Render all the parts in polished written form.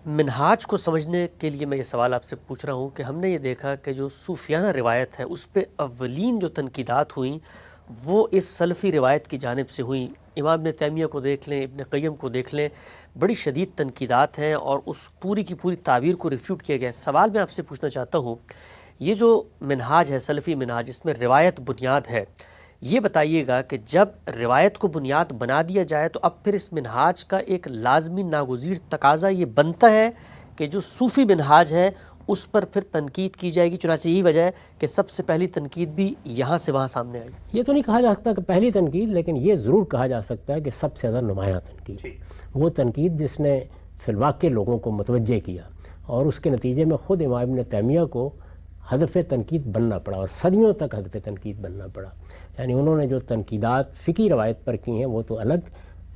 منہاج کو سمجھنے کے لیے میں یہ سوال آپ سے پوچھ رہا ہوں کہ ہم نے یہ دیکھا کہ جو صوفیانہ روایت ہے اس پہ اولین جو تنقیدات ہوئیں وہ اس سلفی روایت کی جانب سے ہوئیں. امام ابن تیمیہ کو دیکھ لیں، ابن قیم کو دیکھ لیں، بڑی شدید تنقیدات ہیں اور اس پوری کی پوری تعبیر کو ریفیوٹ کیا گیا ہے. سوال میں آپ سے پوچھنا چاہتا ہوں، یہ جو منہاج ہے، سلفی منہاج، اس میں روایت بنیاد ہے، یہ بتائیے گا کہ جب روایت کو بنیاد بنا دیا جائے تو اب پھر اس منہاج کا ایک لازمی ناگزیر تقاضا یہ بنتا ہے کہ جو صوفی منہاج ہے اس پر پھر تنقید کی جائے گی. چنانچہ یہی وجہ ہے کہ سب سے پہلی تنقید بھی یہاں سے وہاں سامنے آئی. یہ تو نہیں کہا جا سکتا کہ پہلی تنقید، لیکن یہ ضرور کہا جا سکتا ہے کہ سب سے زیادہ نمایاں تنقید، وہ تنقید جس نے فی الواقع لوگوں کو متوجہ کیا، اور اس کے نتیجے میں خود امام ابن تیمیہ کو ہدف تنقید بننا پڑا، اور صدیوں تک ہدف تنقید بننا پڑا. یعنی انہوں نے جو تنقیدات فقہی روایت پر کی ہیں وہ تو الگ،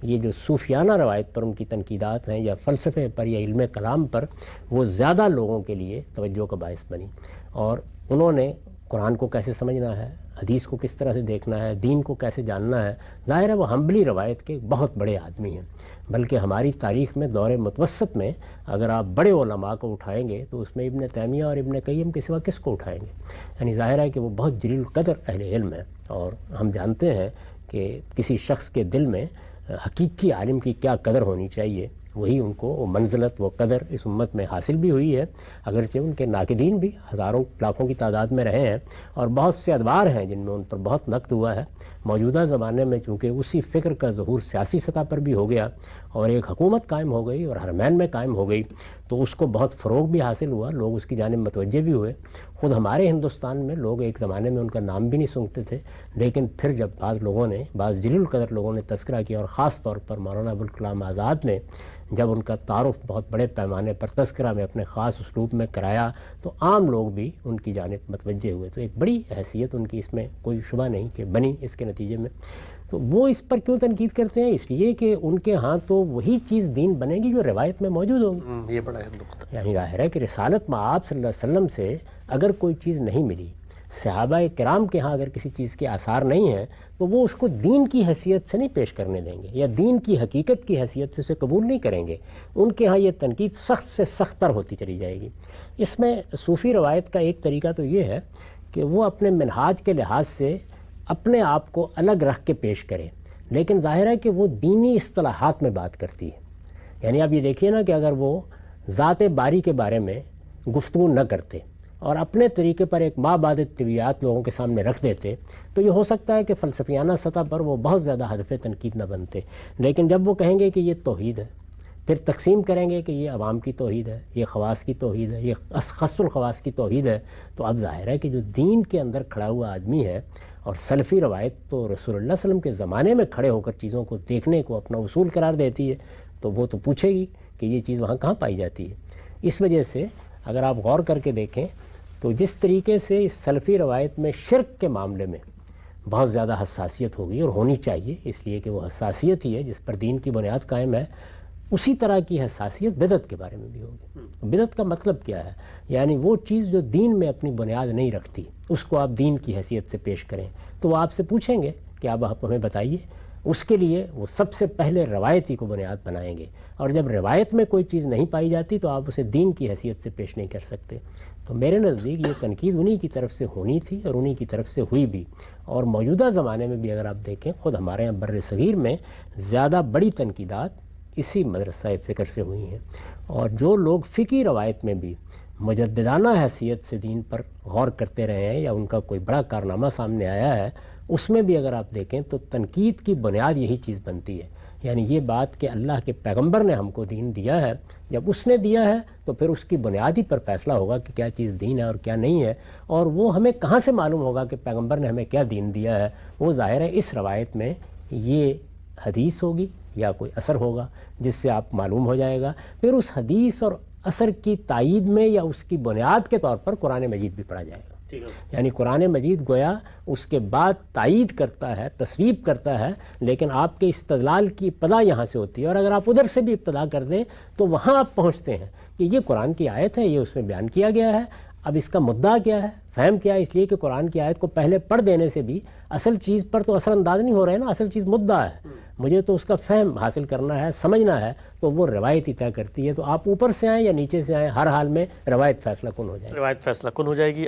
یہ جو صوفیانہ روایت پر ان کی تنقیدات ہیں یا فلسفے پر یا علم کلام پر، وہ زیادہ لوگوں کے لیے توجہ کا باعث بنی. اور انہوں نے قرآن کو کیسے سمجھنا ہے، حدیث کو کس طرح سے دیکھنا ہے، دین کو کیسے جاننا ہے. ظاہر ہے وہ حنبلی روایت کے بہت بڑے آدمی ہیں، بلکہ ہماری تاریخ میں دور متوسط میں اگر آپ بڑے علماء کو اٹھائیں گے تو اس میں ابن تیمیہ اور ابن قیم کے سوا کس کو اٹھائیں گے. یعنی ظاہر ہے کہ وہ بہت جلیل القدر اہل علم ہیں، اور ہم جانتے ہیں کہ کسی شخص کے دل میں حقیقی عالم کی کیا قدر ہونی چاہیے. وہی ان کو وہ منزلت، وہ قدر اس امت میں حاصل بھی ہوئی ہے، اگرچہ ان کے ناقدین بھی ہزاروں لاکھوں کی تعداد میں رہے ہیں، اور بہت سے ادوار ہیں جن میں ان پر بہت نقد ہوا ہے. موجودہ زمانے میں چونکہ اسی فکر کا ظہور سیاسی سطح پر بھی ہو گیا اور ایک حکومت قائم ہو گئی اور حرمین میں قائم ہو گئی، تو اس کو بہت فروغ بھی حاصل ہوا، لوگ اس کی جانب متوجہ بھی ہوئے. خود ہمارے ہندوستان میں لوگ ایک زمانے میں ان کا نام بھی نہیں سنتے تھے، لیکن پھر جب بعض جلیل القدر لوگوں نے تذکرہ کیا، اور خاص طور پر مولانا ابوالکلام آزاد نے جب ان کا تعارف بہت بڑے پیمانے پر تذکرہ میں اپنے خاص اسلوب میں کرایا، تو عام لوگ بھی ان کی جانب متوجہ ہوئے. تو ایک بڑی حیثیت ان کی اس میں کوئی شبہ نہیں کہ بنی اس کے نتیجے میں. تو وہ اس پر کیوں تنقید کرتے ہیں؟ اس لیے کہ ان کے ہاں تو وہی چیز دین بنے گی جو روایت میں موجود ہوگی. یہ بڑا اہم نقطہ. یعنی ظاہر ہے کہ رسالت میں آپ صلی اللہ علیہ وسلم سے اگر کوئی چیز نہیں ملی، صحابہ کرام کے ہاں اگر کسی چیز کے آثار نہیں ہیں، تو وہ اس کو دین کی حیثیت سے نہیں پیش کرنے دیں گے، یا دین کی حقیقت کی حیثیت سے اسے قبول نہیں کریں گے. ان کے ہاں یہ تنقید سخت سے سخت تر ہوتی چلی جائے گی. اس میں صوفی روایت کا ایک طریقہ تو یہ ہے کہ وہ اپنے منہاج کے لحاظ سے اپنے آپ کو الگ رکھ کے پیش کرے، لیکن ظاہر ہے کہ وہ دینی اصطلاحات میں بات کرتی ہے. یعنی آپ یہ دیکھیے نا کہ اگر وہ ذات باری کے بارے میں گفتگو نہ کرتے اور اپنے طریقے پر ایک بعد طبیعات لوگوں کے سامنے رکھ دیتے، تو یہ ہو سکتا ہے کہ فلسفیانہ سطح پر وہ بہت زیادہ ہدف تنقید نہ بنتے. لیکن جب وہ کہیں گے کہ یہ توحید ہے، پھر تقسیم کریں گے کہ یہ عوام کی توحید ہے، یہ خواص کی توحید ہے، یہ خاص الخواص کی توحید ہے، تو اب ظاہر ہے کہ جو دین کے اندر کھڑا ہوا آدمی ہے، اور سلفی روایت تو رسول اللہ صلی اللہ علیہ وسلم کے زمانے میں کھڑے ہو کر چیزوں کو دیکھنے کو اپنا اصول قرار دیتی ہے، تو وہ تو پوچھے گی کہ یہ چیز وہاں کہاں پائی جاتی ہے. اس وجہ سے اگر آپ غور کر کے دیکھیں تو جس طریقے سے اس سلفی روایت میں شرک کے معاملے میں بہت زیادہ حساسیت ہوگی، اور ہونی چاہیے، اس لیے کہ وہ حساسیت ہی ہے جس پر دین کی بنیاد قائم ہے، اسی طرح کی حساسیت بدعت کے بارے میں بھی ہوگی. بدعت کا مطلب کیا ہے؟ یعنی وہ چیز جو دین میں اپنی بنیاد نہیں رکھتی، اس کو آپ دین کی حیثیت سے پیش کریں، تو وہ آپ سے پوچھیں گے کہ اب آپ ہمیں بتائیے. اس کے لیے وہ سب سے پہلے روایتی کو بنیاد بنائیں گے، اور جب روایت میں کوئی چیز نہیں پائی جاتی تو آپ اسے دین کی حیثیت سے پیش نہیں کر سکتے. تو میرے نزدیک یہ تنقید انہی کی طرف سے ہونی تھی اور انہی کی طرف سے ہوئی بھی. اور موجودہ زمانے میں بھی اگر آپ دیکھیں، خود ہمارے یہاں بر صغیر میں زیادہ بڑی تنقیدات اسی مدرسہ فکر سے ہوئی ہیں. اور جو لوگ فقہی روایت میں بھی مجددانہ حیثیت سے دین پر غور کرتے رہے ہیں، یا ان کا کوئی بڑا کارنامہ سامنے آیا ہے، اس میں بھی اگر آپ دیکھیں تو تنقید کی بنیاد یہی چیز بنتی ہے. یعنی یہ بات کہ اللہ کے پیغمبر نے ہم کو دین دیا ہے، جب اس نے دیا ہے تو پھر اس کی بنیادی پر فیصلہ ہوگا کہ کیا چیز دین ہے اور کیا نہیں ہے. اور وہ ہمیں کہاں سے معلوم ہوگا کہ پیغمبر نے ہمیں کیا دین دیا ہے؟ وہ ظاہر ہے اس روایت میں یہ حدیث ہوگی یا کوئی اثر ہوگا جس سے آپ معلوم ہو جائے گا. پھر اس حدیث اور اثر کی تائید میں یا اس کی بنیاد کے طور پر قرآن مجید بھی پڑھا جائے گا. یعنی قرآن مجید گویا اس کے بعد تائید کرتا ہے، تصویب کرتا ہے، لیکن آپ کے استدلال کی ابتدا یہاں سے ہوتی ہے. اور اگر آپ ادھر سے بھی ابتدا کر دیں تو وہاں آپ پہنچتے ہیں کہ یہ قرآن کی آیت ہے، یہ اس میں بیان کیا گیا ہے، اب اس کا مدعا کیا ہے، فہم کیا ہے؟ اس لیے کہ قرآن کی آیت کو پہلے پڑھ دینے سے بھی اصل چیز پر تو اثر انداز نہیں ہو رہے نا، اصل چیز مدعا ہے، مجھے تو اس کا فہم حاصل کرنا ہے، سمجھنا ہے، تو وہ روایت ہی طے کرتی ہے۔ تو آپ اوپر سے آئیں یا نیچے سے آئیں، ہر حال میں روایت فیصلہ کن ہو جائے گی۔ روایت فیصلہ کن ہو جائے گی۔